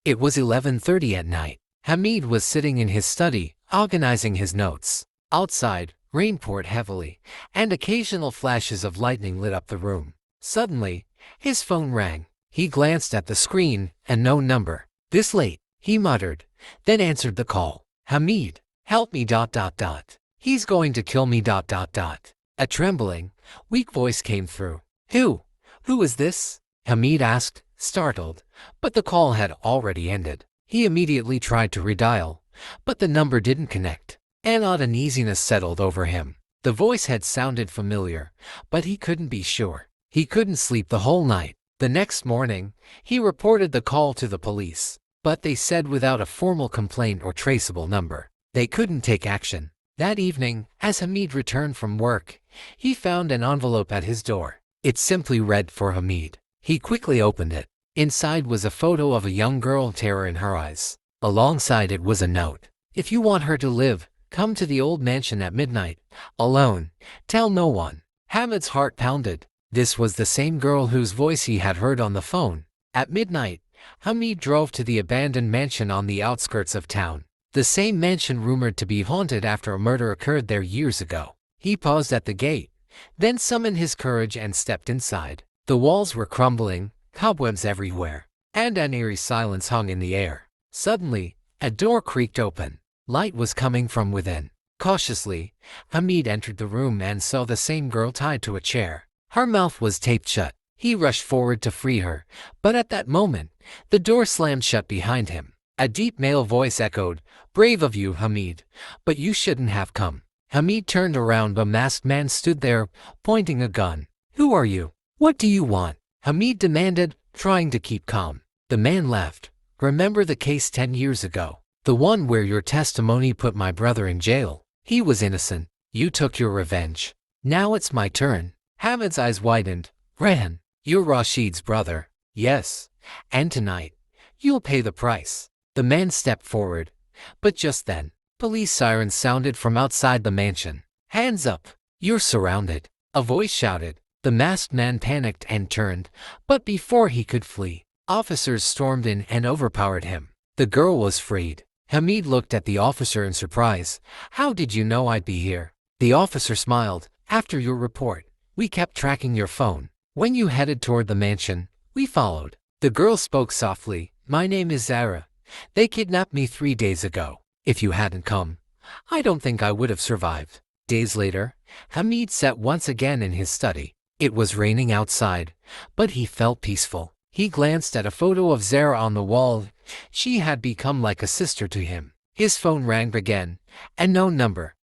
It was 11:30 at night. Hamid was sitting in his study, organizing his notes. Outside, rain poured heavily, and occasional flashes of lightning lit up the room. Suddenly, his phone rang. He glanced at the screen, and no number. "This late," he muttered, then answered the call. "Hamid, help me. He's going to kill me. A trembling, weak voice came through. Who is this?" Hamid asked, startled, but the call had already ended. He immediately tried to redial, but the number didn't connect. An odd uneasiness settled over him. The voice had sounded familiar, but he couldn't be sure. He couldn't sleep the whole night. The next morning, he reported the call to the police, but they said without a formal complaint or traceable number, they couldn't take action. That evening, as Hamid returned from work, he found an envelope at his door. It simply read for Hamid. He quickly opened it. Inside was a photo of a young girl, terror in her eyes. Alongside it was a note. "If you want her to live, come to the old mansion at midnight. Alone. Tell no one." Hamid's heart pounded. This was the same girl whose voice he had heard on the phone. At midnight, Hamid drove to the abandoned mansion on the outskirts of town. The same mansion rumored to be haunted after a murder occurred there years ago. He paused at the gate, then summoned his courage and stepped inside. The walls were crumbling, cobwebs everywhere, and an eerie silence hung in the air. Suddenly, a door creaked open. Light was coming from within. Cautiously, Hamid entered the room and saw the same girl tied to a chair. Her mouth was taped shut. He rushed forward to free her, but at that moment, the door slammed shut behind him. A deep male voice echoed, "Brave of you, Hamid, but you shouldn't have come." Hamid turned around. A masked man stood there, pointing a gun. "Who are you? What do you want?" Hamid demanded, trying to keep calm. The man laughed. "Remember the case 10 years ago? The one where your testimony put my brother in jail? He was innocent. You took your revenge. Now it's my turn." Hamid's eyes widened. "Rehan, you're Rashid's brother." "Yes. And tonight, you'll pay the price." The man stepped forward, but just then, police sirens sounded from outside the mansion. "Hands up! You're surrounded!" a voice shouted. The masked man panicked and turned, but before he could flee, officers stormed in and overpowered him. The girl was freed. Hamid looked at the officer in surprise. "How did you know I'd be here?" The officer smiled. "After your report, we kept tracking your phone. When you headed toward the mansion, we followed." The girl spoke softly. "My name is Zara. They kidnapped me 3 days ago. If you hadn't come, I don't think I would have survived." Days later, Hamid sat once again in his study. It was raining outside, but he felt peaceful. He glanced at a photo of Zara on the wall. She had become like a sister to him. His phone rang again, and no number.